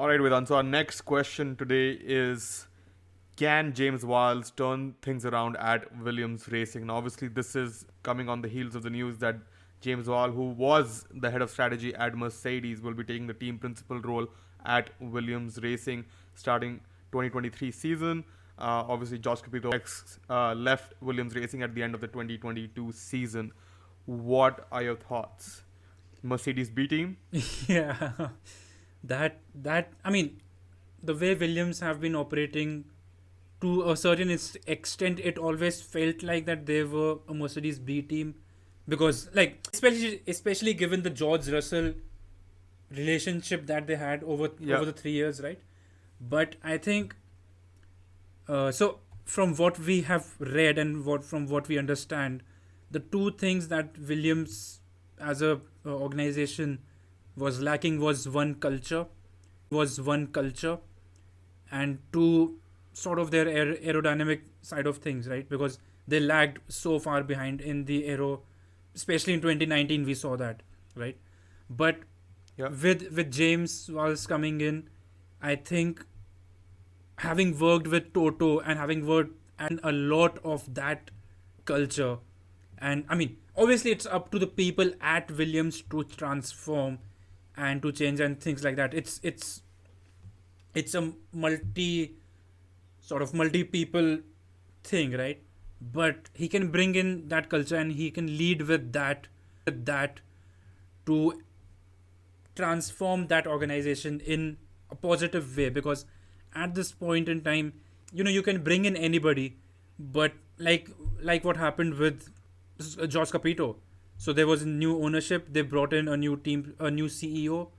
All right, Vedant. So our next question today is: can James Vowles turn things around at Williams Racing? Now, obviously, this is coming on the heels of the news that James Vowles, who was the head of strategy at Mercedes, will be taking the team principal role at Williams Racing starting 2023 season. Obviously, Josh Capito left Williams Racing at the end of the 2022 season. What are your thoughts? Mercedes B team? Yeah, that I mean, the way Williams have been operating to a certain extent, it always felt like that they were a Mercedes B team because, like, especially given the George Russell relationship that they had Yeah. over the 3 years, right? But I think so. From what we have read and what we understand, the two things that Williams as a organization was lacking was one culture and two, sort of their aerodynamic side of things, right? Because they lagged so far behind in the aero, especially in 2019 we saw that, right? But Yeah. with James Walls coming in, I think having worked with Toto and having worked and a lot of that culture, and I mean, obviously it's up to the people at Williams to transform and to change and things like that. It's a multi people thing, right? But he can bring in that culture and he can lead with that to transform that organization in a positive way, because at this point in time, you can bring in anybody, but like what happened with Josh Capito. So there was new ownership, they brought in a new team, a new CEO,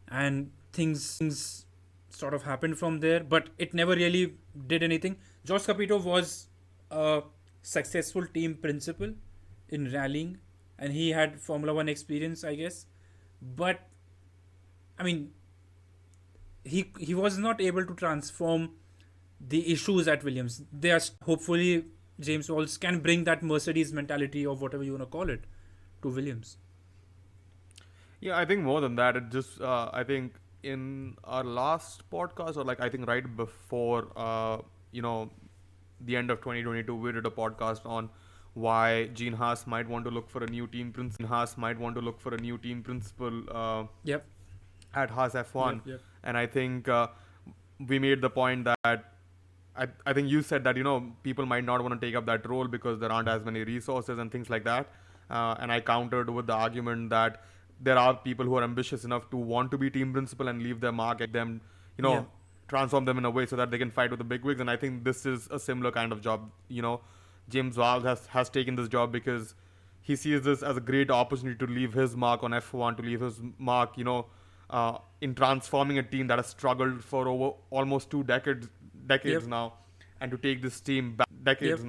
and things sort of happened from there, but it never really did anything. Josh Capito was a successful team principal in rallying, and he had Formula One experience, I guess. But I mean, he was not able to transform the issues at Williams. They are hopefully James Walls can bring that Mercedes mentality or whatever you wanna call it to Williams. Yeah, I think more than that. It just, I think in our last podcast, or like I think right before, you know, the end of 2022, we did a podcast on why Gene Haas might want to look for a new team principal. Haas might want to look for a new team principal Yep, at Haas yep, F1, yep, and I think we made the point that I think you said that people might not want to take up that role because there aren't as many resources and things like that. And I countered with the argument that there are people who are ambitious enough to want to be team principal and leave their mark at them, you yep, know, transform them in a way so that they can fight with the big wigs. And I think this is a similar kind of job. James Vowles has taken this job because he sees this as a great opportunity to leave his mark on F1, to leave his mark, in transforming a team that has struggled for over almost yep, decades now, and to take this team back yep.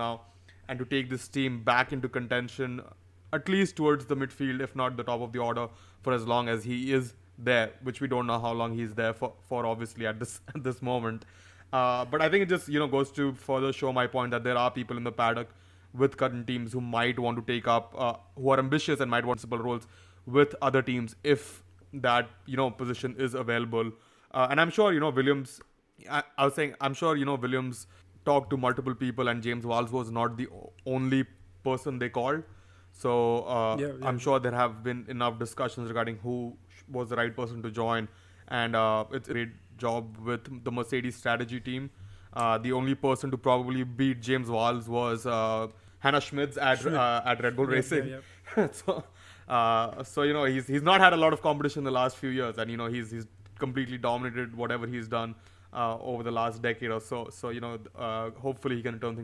into contention, at least towards the midfield, if not the top of the order, for as long as he is there, which we don't know how long he's there for obviously at this at this moment. But I think it just goes to further show my point that there are people in the paddock with current teams who might want to take up, who are ambitious and might want simple roles with other teams if that position is available. And I'm sure Williams. I was saying I'm sure Williams talked to multiple people, and James Vowles was not the only person they called. So Yeah, yeah, I'm sure there have been enough discussions regarding who was the right person to join, and it's a great job with the Mercedes strategy team. The only person to probably beat James Vowles was Hannah Schmitz Schmidt. at Red Bull Yep, yeah, Racing. yep. so he's not had a lot of competition in the last few years, and he's completely dominated whatever he's done over the last decade or so. So hopefully he can turn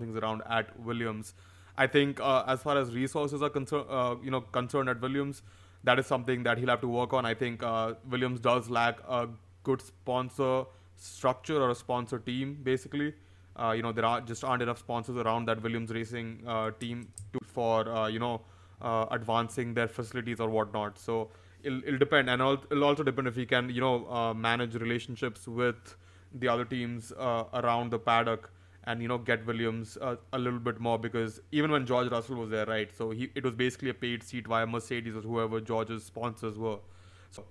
things around at Williams. I think as far as resources are concerned at Williams, that is something that he'll have to work on. I think Williams does lack a good sponsor structure or a sponsor team. Basically, aren't enough sponsors around that Williams Racing team for advancing their facilities or whatnot. So it'll depend, and it'll also depend if he can manage relationships with the other teams around the paddock, and get Williams a little bit more, because even when George Russell was there, right? So it was basically a paid seat via Mercedes or whoever George's sponsors were. So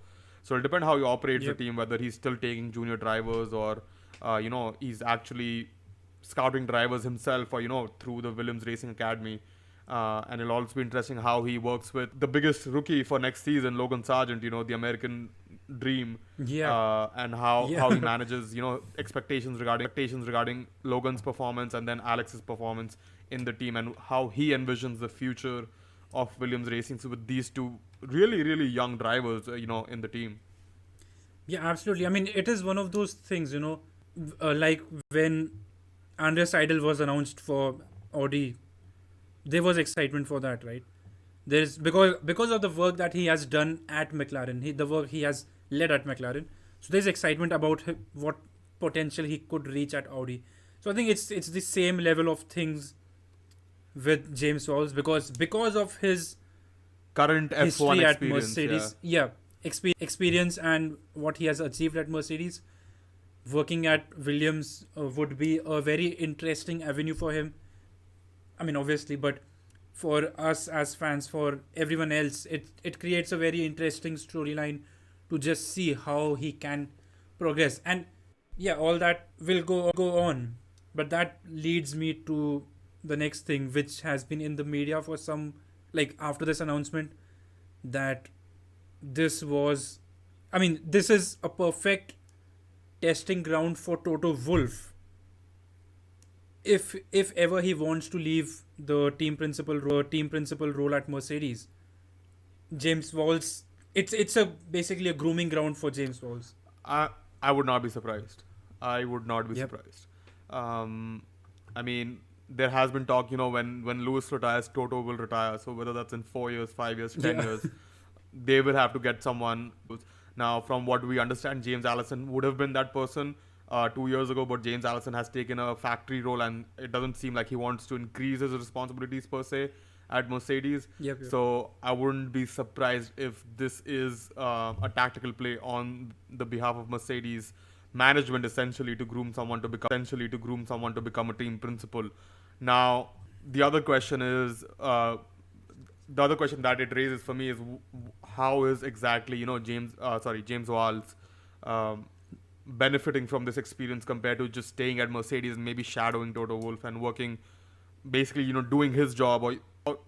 So it'll depend how he operates the Yep. team, whether he's still taking junior drivers or, he's actually scouting drivers himself or, through the Williams Racing Academy. And it'll also be interesting how he works with the biggest rookie for next season, Logan Sargent, the American dream, Yeah. and how he Yeah. manages, expectations regarding Logan's performance and then Alex's performance in the team, and how he envisions the future of Williams Racing with these two really, really young drivers, in the team. Yeah, absolutely. I mean, it is one of those things, like when Andreas Seidel was announced for Audi, there was excitement for that, right? There's because of the work that he has done at McLaren, the work he has led at McLaren. So there's excitement about what potential he could reach at Audi. So I think it's the same level of things with James Vowles because of his Current F1 history at experience, yeah. Mercedes. Yeah, experience and what he has achieved at Mercedes. Working at Williams would be a very interesting avenue for him. I mean, obviously, but for us as fans, for everyone else, it creates a very interesting storyline to just see how he can progress. And yeah, all that will go on. But that leads me to the next thing, which has been in the media for some, like after this announcement, that this was, I mean, this is a perfect testing ground for Toto Wolff if ever he wants to leave the team principal role at Mercedes. James Vowles, it's a basically a grooming ground for James Vowles. I I would not be surprised. I would not be Yep. surprised. I mean, there has been talk, when Lewis retires, Toto will retire. So whether that's in 4 years, 5 years, 10 years, they will have to get someone. Now, from what we understand, James Allison would have been that person 2 years ago, but James Allison has taken a factory role, and it doesn't seem like he wants to increase his responsibilities per se at Mercedes. Yep. Yep. So I wouldn't be surprised if this is a tactical play on the behalf of Mercedes management, essentially to groom someone to become a team principal. Now, the other question is. The other question that it raises for me is how is exactly James Walls um, benefiting from this experience compared to just staying at Mercedes and maybe shadowing Toto Wolff and working, basically, doing his job. Or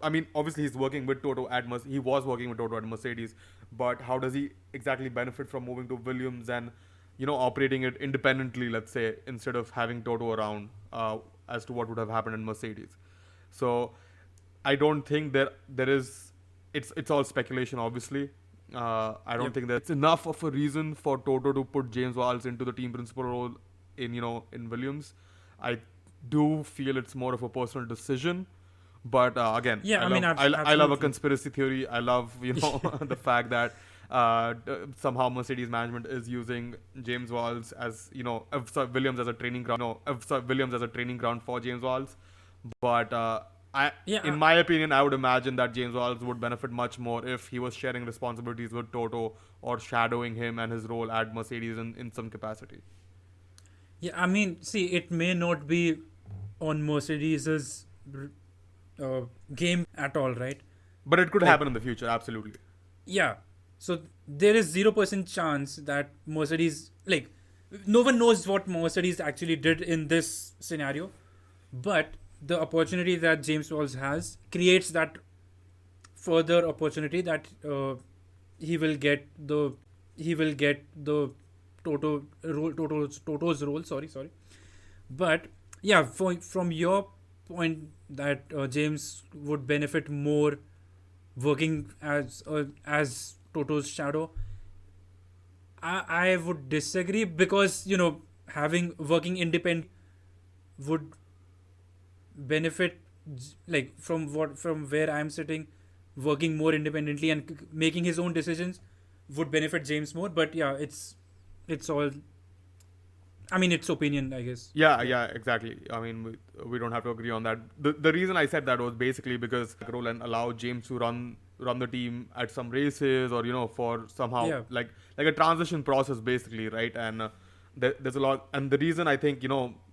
I mean, obviously he's working with Toto he was working with Toto at Mercedes, but how does he exactly benefit from moving to Williams and operating it independently, let's say, instead of having Toto around, as to what would have happened in Mercedes. So I don't think there is. It's all speculation, obviously. I don't Yep. think that it's enough of a reason for Toto to put James Vowles into the team principal role in Williams. I do feel it's more of a personal decision, but again, Yeah, I I mean, love I love a absolutely. conspiracy theory. I love the fact that somehow Mercedes management is using James Vowles as Williams as a training ground. Williams as a training ground for James Vowles, but Yeah, in my opinion, I would imagine that James Vowles would benefit much more if he was sharing responsibilities with Toto or shadowing him and his role at Mercedes in some capacity. yeah. I mean, see, it may not be on Mercedes's uh, game at all, right? But it could Like, happen in the future, absolutely. yeah. So there is 0% chance that Mercedes, like, no one knows what Mercedes actually did in this scenario, but the opportunity that James Walls has creates that further opportunity that he will get the Toto's role. Sorry. But yeah, from your point that James would benefit more working as Toto's shadow, I would disagree because having working independent would benefit like from where I'm sitting, working more independently and making his own decisions would benefit James more. But yeah, it's all. I mean, it's opinion, I guess. Yeah, exactly. I mean, we don't have to agree on that. The reason I said that was basically because role and allow James to run the team at some races, or for somehow Yeah. like a transition process, basically, right? And there's a lot. And the reason I think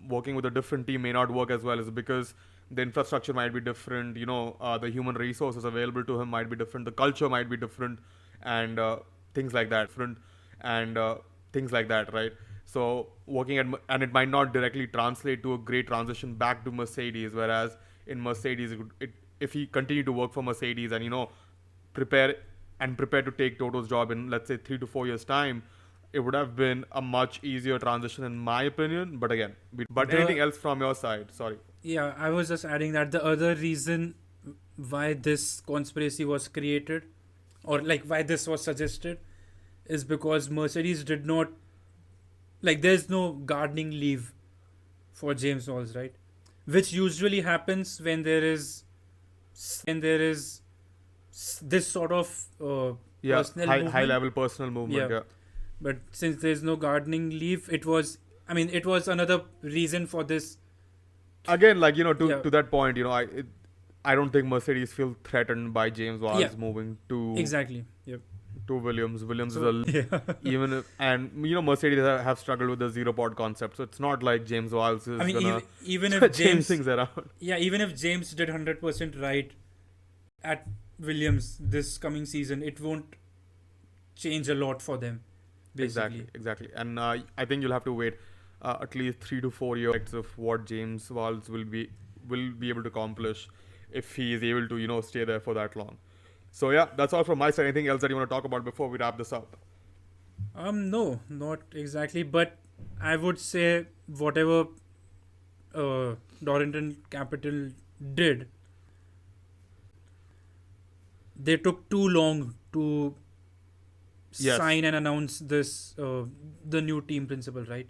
working with a different team may not work as well is because the infrastructure might be different. The human resources available to him might be different. The culture might be different, and things like that. Different. and things like that, right? So working at and it might not directly translate to a great transition back to Mercedes, whereas in Mercedes, if he continued to work for Mercedes and prepare prepare to take Toto's job in, let's say, 3 to 4 years time, it would have been a much easier transition in my opinion. But again, but anything The else from your side? Sorry. Yeah, I was just adding that the other reason why this conspiracy was created, or like why this was suggested, is because Mercedes did not, like, there's no gardening leave for James Vowles, right? Which usually happens when there is this sort of Yeah, personal high movement. level personal movement. Yeah. Yeah. But since there's no gardening leave, it was another reason for this. Again, like to Yeah. to that point, I don't think Mercedes feel threatened by James Vowles Yeah. moving to Exactly. Yep. Williams. Williams So is a yeah. even if, and Mercedes have struggled with the zero pod concept, so it's not like James Vowles is I mean, gonna even if change James, things around. yeah, even if James did 100% right at Williams this coming season, it won't change a lot for them. Basically. Exactly. And I think you'll have to wait at least 3 to 4 years of what James Vowles will be able to accomplish if he is able to stay there for that long. So yeah, that's all from my side. Anything else that you want to talk about before we wrap this up? No, not exactly. But I would say whatever Dorrington Capital did, they took too long to Yes. sign and announce this the new team principal, right?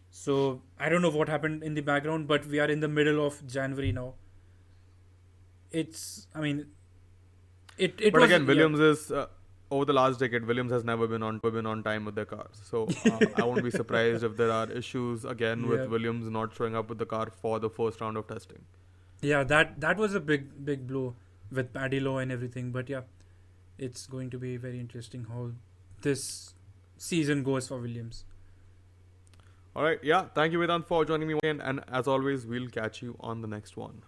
So I don't know what happened in the background, but we are in the middle of January now. It's, I mean, it But was, again, yeah. Williams is over the last decade. Williams has never been on time with their cars. So I won't be surprised if there are issues again Yeah. with Williams not showing up with the car for the first round of testing. Yeah, that was a big blow with Paddy Lowe and everything. But yeah, it's going to be very interesting how this season goes for Williams. All right, yeah. Thank you, Vedant, for joining me again, and as always, we'll catch you on the next one.